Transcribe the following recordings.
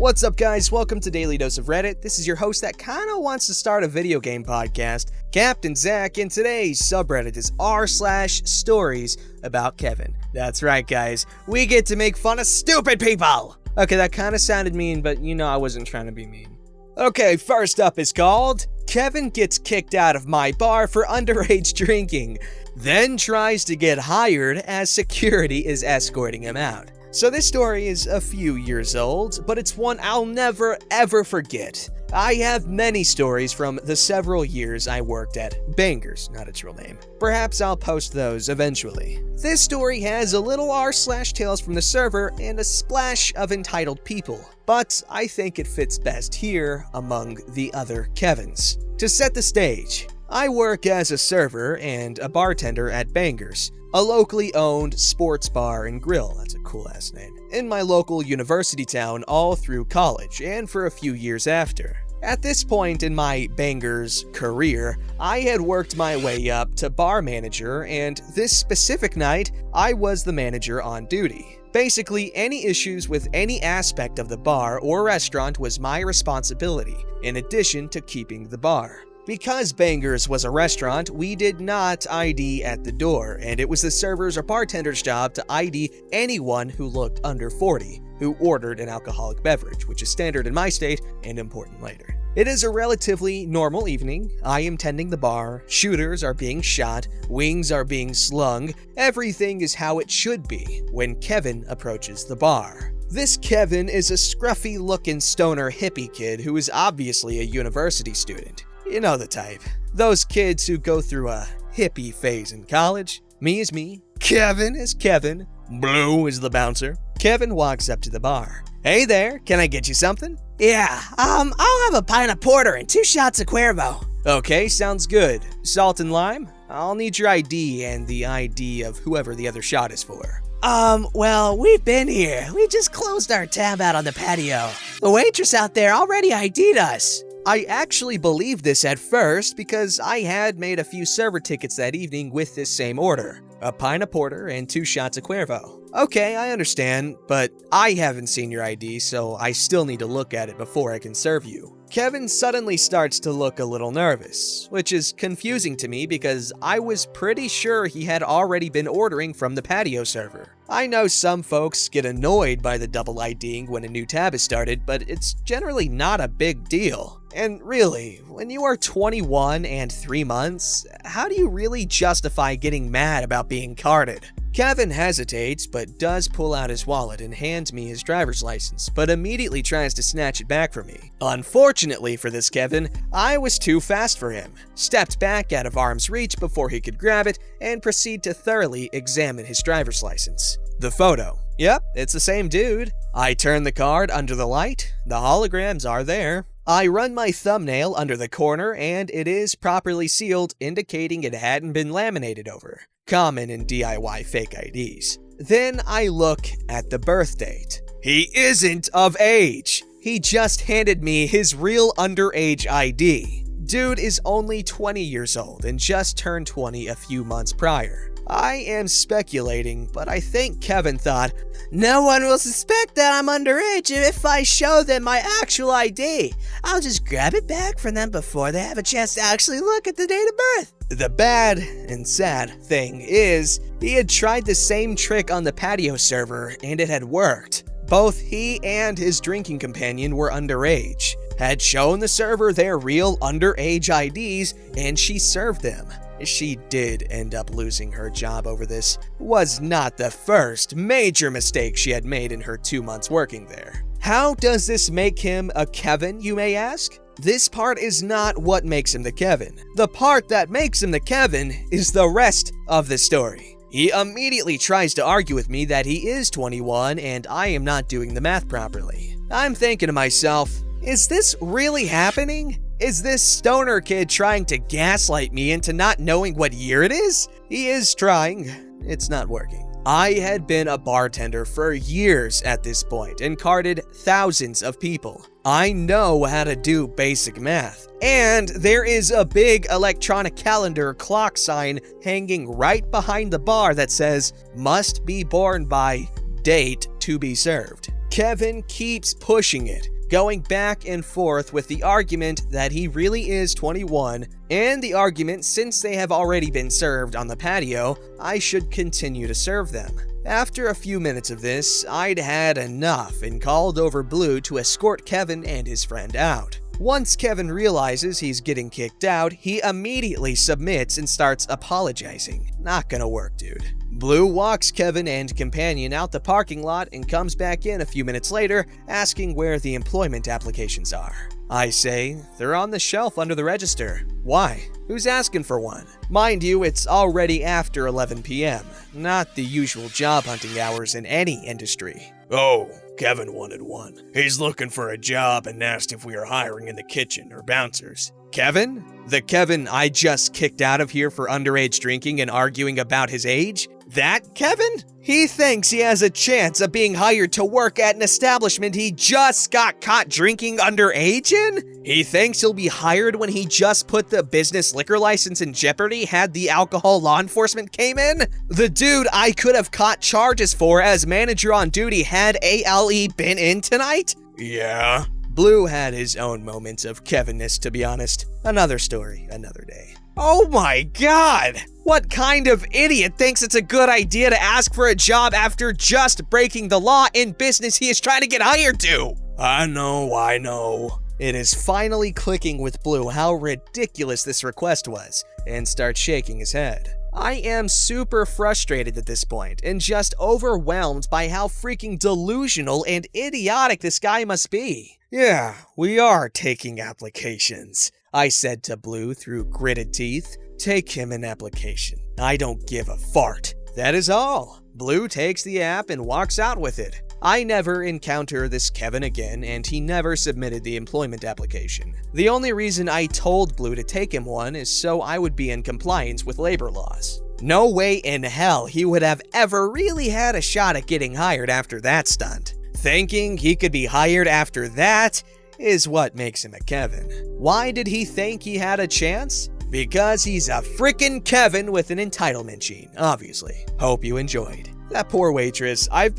What's up, guys? Welcome to Daily Dose of Reddit. This is your host that kinda wants to start a video game podcast, Captain Zach, and today's subreddit is r/StoriesAboutKevin. That's right, guys. We get to make fun of stupid people! Okay, that kinda sounded mean, but you know I wasn't trying to be mean. Okay, first up is called Kevin Gets Kicked Out of My Bar for Underage Drinking, then tries to get hired as security is escorting him out. So this story is a few years old, but it's one I'll never ever forget. I have many stories from the several years I worked at Bangers, not its real name. Perhaps I'll post those eventually. This story has a little r/tales from the server and a splash of entitled people, but I think it fits best here among the other Kevins. To set the stage, I work as a server and a bartender at Bangers, a locally owned sports bar and grill, that's a cool ass name, in my local university town all through college and for a few years after. At this point in my Bangers career, I had worked my way up to bar manager, and this specific night, I was the manager on duty. Basically, any issues with any aspect of the bar or restaurant was my responsibility, in addition to keeping the bar. Because Bangers was a restaurant, we did not ID at the door, and it was the server's or bartender's job to ID anyone who looked under 40, who ordered an alcoholic beverage, which is standard in my state and important later. It is a relatively normal evening. I am tending the bar, shooters are being shot, wings are being slung, everything is how it should be when Kevin approaches the bar. This Kevin is a scruffy-looking stoner hippie kid who is obviously a university student. You know the type. Those kids who go through a hippie phase in college. Me is me. Kevin is Kevin. Blue is the bouncer. Kevin walks up to the bar. Hey there, can I get you something? Yeah, I'll have a pint of porter and 2 shots of Cuervo. Okay, sounds good. Salt and lime? I'll need your ID and the ID of whoever the other shot is for. Well, we've been here. We just closed our tab out on the patio. The waitress out there already ID'd us. I actually believed this at first because I had made a few server tickets that evening with this same order. A pint of porter and 2 shots of Cuervo. Okay, I understand, but I haven't seen your ID, so I still need to look at it before I can serve you. Kevin suddenly starts to look a little nervous, which is confusing to me because I was pretty sure he had already been ordering from the patio server. I know some folks get annoyed by the double IDing when a new tab is started, but it's generally not a big deal. And really, when you are 21 and 3 months, how do you really justify getting mad about being carded? Kevin hesitates, but does pull out his wallet and hands me his driver's license, but immediately tries to snatch it back from me. Unfortunately for this Kevin, I was too fast for him, stepped back out of arm's reach before he could grab it, and proceed to thoroughly examine his driver's license. The photo. Yep, it's the same dude. I turn the card under the light, the holograms are there. I run my thumbnail under the corner and it is properly sealed, indicating it hadn't been laminated over. Common in DIY fake IDs. Then I look at the birth date. He isn't of age. He just handed me his real underage ID. Dude is only 20 years old and just turned 20 a few months prior. I am speculating, but I think Kevin thought, no one will suspect that I'm underage if I show them my actual ID. I'll just grab it back from them before they have a chance to actually look at the date of birth. The bad and sad thing is, he had tried the same trick on the patio server and it had worked. Both he and his drinking companion were underage, had shown the server their real underage IDs, and she served them. She did end up losing her job over this. Was not the first major mistake she had made in her 2 months working there. How does this make him a Kevin, you may ask? This part is not what makes him the Kevin. The part that makes him the Kevin is the rest of the story. He immediately tries to argue with me that he is 21 and I am not doing the math properly. I'm thinking to myself, is this really happening? Is this stoner kid trying to gaslight me into not knowing what year it is? He is trying. It's not working. I had been a bartender for years at this point and carded thousands of people. I know how to do basic math. And there is a big electronic calendar clock sign hanging right behind the bar that says, must be born by date to be served. Kevin keeps pushing it, going back and forth with the argument that he really is 21, and the argument since they have already been served on the patio, I should continue to serve them. After a few minutes of this, I'd had enough and called over Blue to escort Kevin and his friend out. Once Kevin realizes he's getting kicked out, he immediately submits and starts apologizing. Not gonna work, dude. Blue walks Kevin and companion out the parking lot and comes back in a few minutes later, asking where the employment applications are. I say, they're on the shelf under the register. Why? Who's asking for one? Mind you, it's already after 11 p.m., not the usual job hunting hours in any industry. Oh, Kevin wanted one. He's looking for a job and asked if we are hiring in the kitchen or bouncers. Kevin? The Kevin I just kicked out of here for underage drinking and arguing about his age? That Kevin? He thinks he has a chance of being hired to work at an establishment he just got caught drinking underage in? He thinks he'll be hired when he just put the business liquor license in jeopardy had the alcohol law enforcement came in? The dude I could have caught charges for as manager on duty had ALE been in tonight? Yeah. Blue had his own moments of Kevinness, to be honest. Another story, another day. Oh my god! What kind of idiot thinks it's a good idea to ask for a job after just breaking the law in business he is trying to get hired to? I know. It is finally clicking with Blue how ridiculous this request was, and starts shaking his head. I am super frustrated at this point, and just overwhelmed by how freaking delusional and idiotic this guy must be. Yeah, we are taking applications, I said to Blue through gritted teeth. Take him an application. I don't give a fart. That is all. Blue takes the app and walks out with it. I never encounter this Kevin again, and he never submitted the employment application. The only reason I told Blue to take him one is so I would be in compliance with labor laws. No way in hell he would have ever really had a shot at getting hired after that stunt. Thinking he could be hired after that is what makes him a Kevin. Why did he think he had a chance? Because he's a frickin' Kevin with an entitlement gene, obviously. Hope you enjoyed. That poor waitress, I've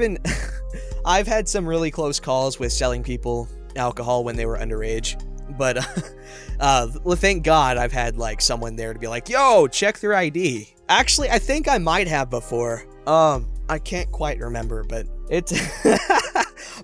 had some really close calls with selling people alcohol when they were underage, but thank God I've had like someone there to be like, yo, check their ID. Actually, I think I might have before. I can't quite remember, but it's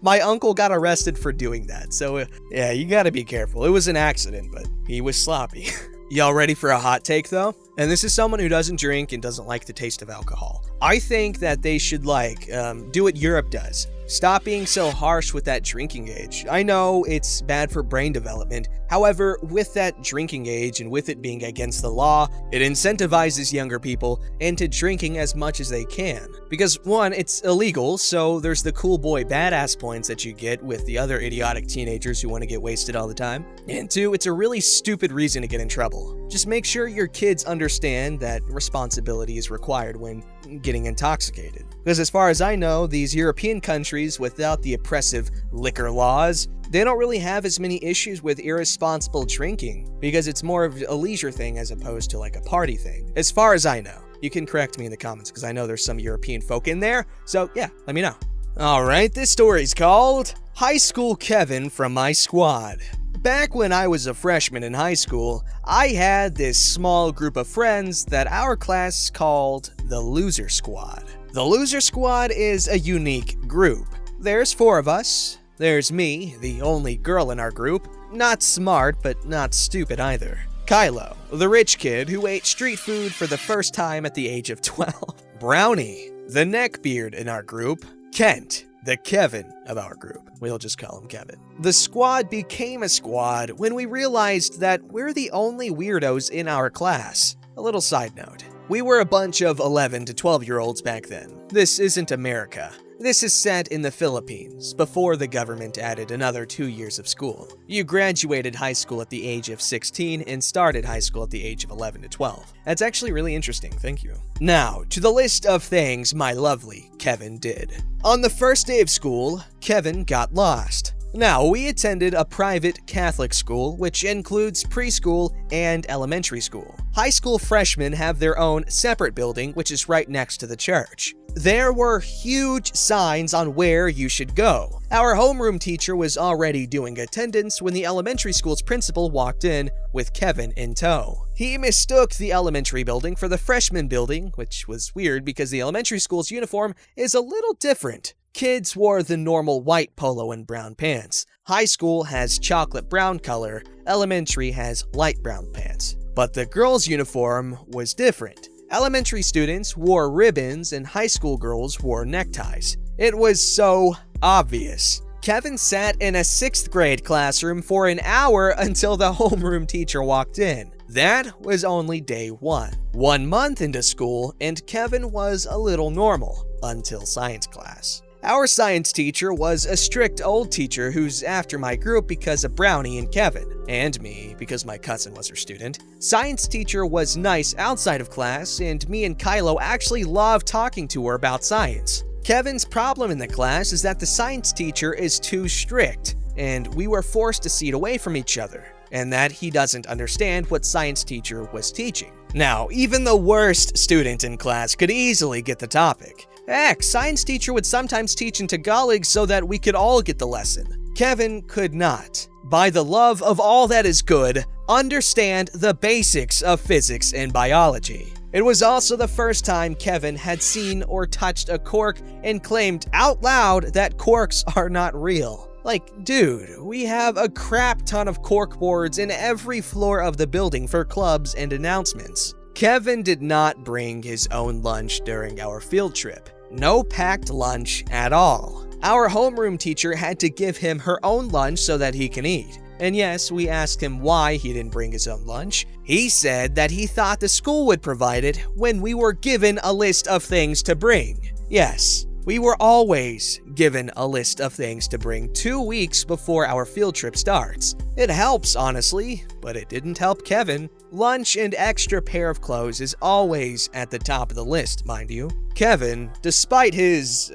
my uncle got arrested for doing that. So yeah, you gotta be careful. It was an accident, but he was sloppy. Y'all ready for a hot take though? And this is someone who doesn't drink and doesn't like the taste of alcohol. I think that they should do what Europe does. Stop being so harsh with that drinking age. I know it's bad for brain development. However, with that drinking age and with it being against the law, it incentivizes younger people into drinking as much as they can. Because one, it's illegal, so there's the cool boy badass points that you get with the other idiotic teenagers who want to get wasted all the time. And two, it's a really stupid reason to get in trouble. Just make sure your kids understand that responsibility is required when getting intoxicated. Because as far as I know, these European countries without the oppressive liquor laws, they don't really have as many issues with irresponsible drinking because it's more of a leisure thing as opposed to like a party thing. As far as I know. You can correct me in the comments because I know there's some European folk in there. So yeah, let me know. Alright, this story's called High School Kevin from My Squad. Back when I was a freshman in high school, I had this small group of friends that our class called the Loser Squad. The Loser Squad is a unique group. There's 4 of us. There's me, the only girl in our group. Not smart, but not stupid either. Kylo, the rich kid who ate street food for the first time at the age of 12. Brownie, the neckbeard in our group. Kent, the Kevin of our group. We'll just call him Kevin. The squad became a squad when we realized that we're the only weirdos in our class. A little side note. We were a bunch of 11 to 12-year-olds back then. This isn't America. This is set in the Philippines, before the government added another 2 years of school. You graduated high school at the age of 16 and started high school at the age of 11 to 12. That's actually really interesting, thank you. Now, to the list of things my lovely Kevin did. On the first day of school, Kevin got lost. Now, we attended a private Catholic school, which includes preschool and elementary school. High school freshmen have their own separate building, which is right next to the church. There were huge signs on where you should go. Our homeroom teacher was already doing attendance when the elementary school's principal walked in with Kevin in tow. He mistook the elementary building for the freshman building, which was weird because the elementary school's uniform is a little different. Kids wore the normal white polo and brown pants. High school has chocolate brown color, elementary has light brown pants. But the girls' uniform was different. Elementary students wore ribbons and high school girls wore neckties. It was so obvious. Kevin sat in a 6th grade classroom for an hour until the homeroom teacher walked in. That was only day 1. 1 month into school, and Kevin was a little normal until science class. Our science teacher was a strict old teacher who's after my group because of Brownie and Kevin, and me because my cousin was her student. Science teacher was nice outside of class, and me and Kylo actually loved talking to her about science. Kevin's problem in the class is that the science teacher is too strict, and we were forced to sit away from each other, and that he doesn't understand what science teacher was teaching. Now, even the worst student in class could easily get the topic. Heck, science teacher would sometimes teach in Tagalog so that we could all get the lesson. Kevin could not, by the love of all that is good, understand the basics of physics and biology. It was also the first time Kevin had seen or touched a cork and claimed out loud that corks are not real. Like, dude, we have a crap ton of cork boards in every floor of the building for clubs and announcements. Kevin did not bring his own lunch during our field trip. No packed lunch at all. Our homeroom teacher had to give him her own lunch so that he can eat. And yes, we asked him why he didn't bring his own lunch. He said that he thought the school would provide it when we were given a list of things to bring. Yes, we were always given a list of things to bring 2 weeks before our field trip starts. It helps, honestly, but it didn't help Kevin. Lunch and extra pair of clothes is always at the top of the list, mind you. Kevin, despite his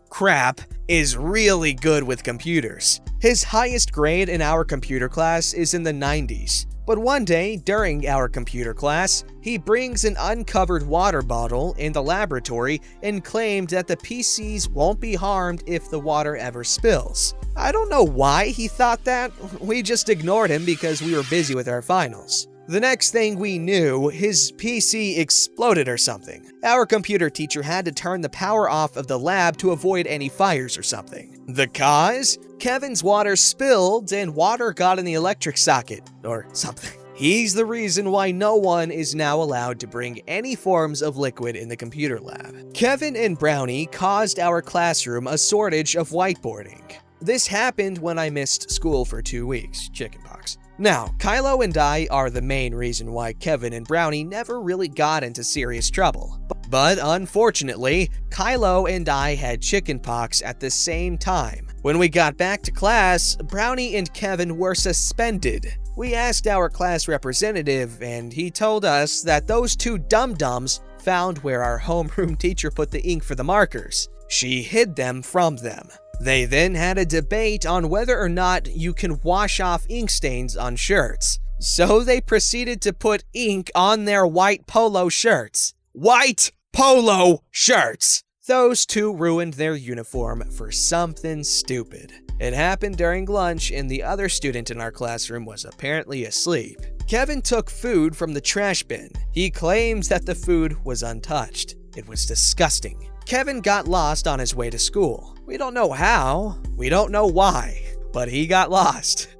crap, is really good with computers. His highest grade in our computer class is in the 90s. But one day, during our computer class, he brings an uncovered water bottle in the laboratory and claimed that the PCs won't be harmed if the water ever spills. I don't know why he thought that. We just ignored him because we were busy with our finals. The next thing we knew, his PC exploded or something. Our computer teacher had to turn the power off of the lab to avoid any fires or something. The cause? Kevin's water spilled and water got in the electric socket or something. He's the reason why no one is now allowed to bring any forms of liquid in the computer lab. Kevin and Brownie caused our classroom a shortage of whiteboarding. This happened when I missed school for 2 weeks, chickenpox. Now, Kylo and I are the main reason why Kevin and Brownie never really got into serious trouble. But unfortunately, Kylo and I had chickenpox at the same time. When we got back to class, Brownie and Kevin were suspended. We asked our class representative, and he told us that those two dum-dums found where our homeroom teacher put the ink for the markers. She hid them from them. They then had a debate on whether or not you can wash off ink stains on shirts. So they proceeded to put ink on their white polo shirts. White polo shirts! Those two ruined their uniform for something stupid. It happened during lunch and the other student in our classroom was apparently asleep. Kevin took food from the trash bin. He claims that the food was untouched. It was disgusting. Kevin got lost on his way to school. We don't know how, we don't know why, but he got lost.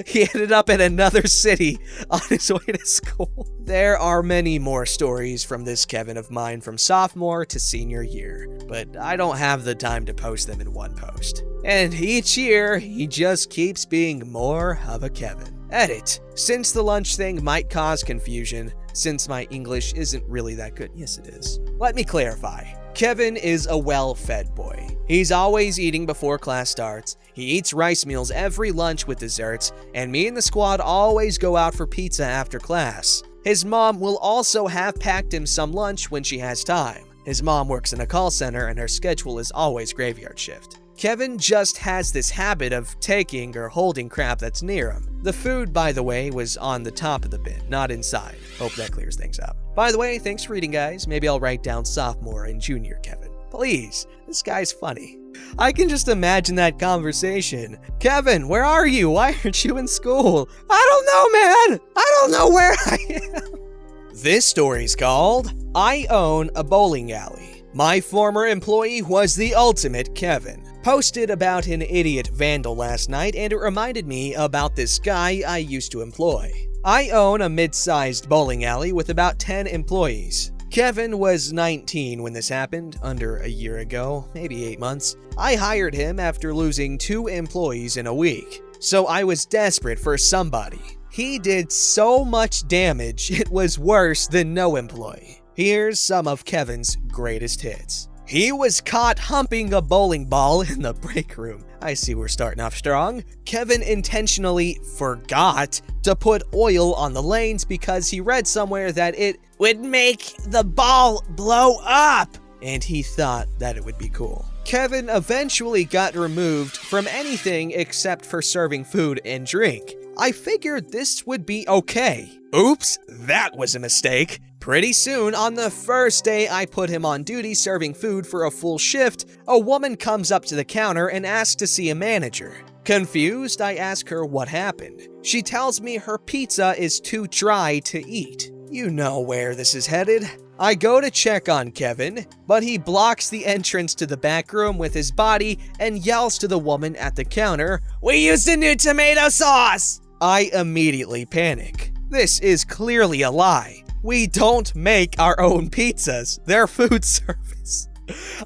He ended up in another city on his way to school. There are many more stories from this Kevin of mine from sophomore to senior year, but I don't have the time to post them in one post. And each year, he just keeps being more of a Kevin. Edit. Since the lunch thing might cause confusion, since my English isn't really that good. Yes, it is. Let me clarify. Kevin is a well-fed boy. He's always eating before class starts, he eats rice meals every lunch with desserts, and me and the squad always go out for pizza after class. His mom will also have packed him some lunch when she has time. His mom works in a call center and her schedule is always graveyard shift. Kevin just has this habit of taking or holding crap that's near him. The food, by the way, was on the top of the bin, not inside. Hope that clears things up. By the way, thanks for reading, guys. Maybe I'll write down sophomore and junior Kevin. Please, this guy's funny. I can just imagine that conversation. Kevin, where are you? Why aren't you in school? I don't know, man. I don't know where I am. This story's called I Own a Bowling Alley. My former employee was the ultimate Kevin. Posted about an idiot vandal last night, and it reminded me about this guy I used to employ. I own a mid-sized bowling alley with about 10 employees. Kevin was 19 when this happened, under a year ago, maybe 8 months. I hired him after losing 2 employees in a week, so I was desperate for somebody. He did so much damage, it was worse than no employee. Here's some of Kevin's greatest hits. He was caught humping a bowling ball in the break room. I see we're starting off strong. Kevin intentionally forgot to put oil on the lanes because he read somewhere that it would make the ball blow up, and he thought that it would be cool. Kevin eventually got removed from anything except for serving food and drink. I figured this would be okay. Oops, that was a mistake. Pretty soon, on the first day I put him on duty serving food for a full shift, a woman comes up to the counter and asks to see a manager. Confused, I ask her what happened. She tells me her pizza is too dry to eat. You know where this is headed. I go to check on Kevin, but he blocks the entrance to the back room with his body and yells to the woman at the counter, "We used a new tomato sauce!" I immediately panic. This is clearly a lie. We don't make our own pizzas. They're food service.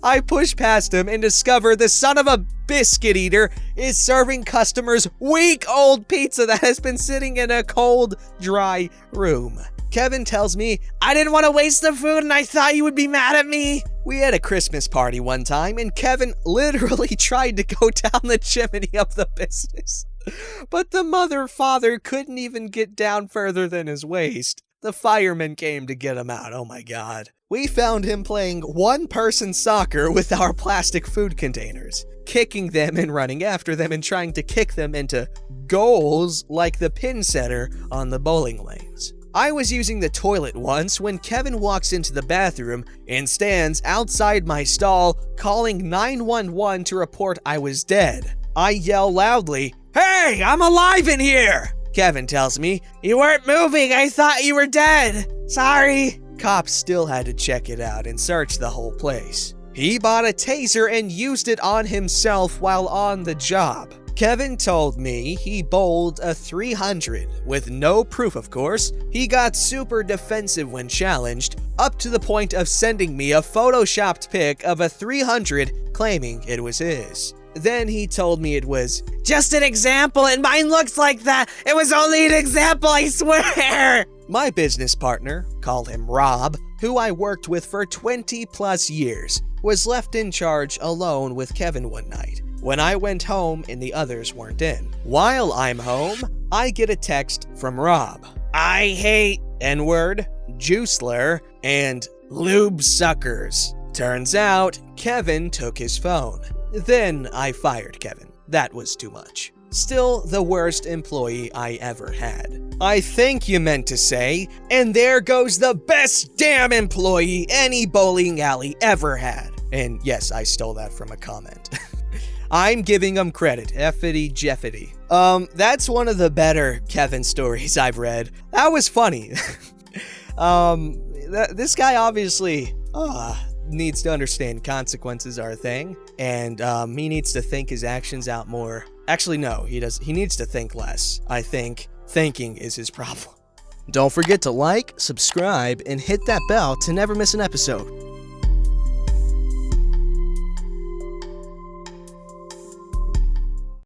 I push past him and discover the son of a biscuit eater is serving customers week-old pizza that has been sitting in a cold, dry room. Kevin tells me, "I didn't want to waste the food and I thought you would be mad at me." We had a Christmas party one time and Kevin literally tried to go down the chimney of the business. But the mother-father couldn't even get down further than his waist. The firemen came to get him out, oh my god. We found him playing one-person soccer with our plastic food containers, kicking them and running after them and trying to kick them into goals like the pin setter on the bowling lanes. I was using the toilet once when Kevin walks into the bathroom and stands outside my stall calling 911 to report I was dead. I yell loudly, "Hey, I'm alive in here!" Kevin tells me, "You weren't moving, I thought you were dead. Sorry." Cops still had to check it out and search the whole place. He bought a taser and used it on himself while on the job. Kevin told me he bowled a 300, with no proof of course. He got super defensive when challenged, up to the point of sending me a photoshopped pic of a 300 claiming it was his. Then he told me it was just an example and mine looks like that. It was only an example, I swear. My business partner, call him Rob, who I worked with for 20 plus years, was left in charge alone with Kevin one night when I went home and the others weren't in. While I'm home, I get a text from Rob. "I hate N-word, juiceler, and lube suckers." Turns out, Kevin took his phone. Then I fired Kevin. That was too much. Still the worst employee I ever had. I think you meant to say, and there goes the best damn employee any bowling alley ever had. And yes, I stole that from a comment. I'm giving him credit. Effity Jeffity. That's one of the better Kevin stories I've read. That was funny. This guy obviously, needs to understand consequences are a thing, and he needs to think his actions out more. Actually, no, he needs to think less. I think thinking is his problem. Don't forget to like, subscribe, and hit that bell to never miss an episode.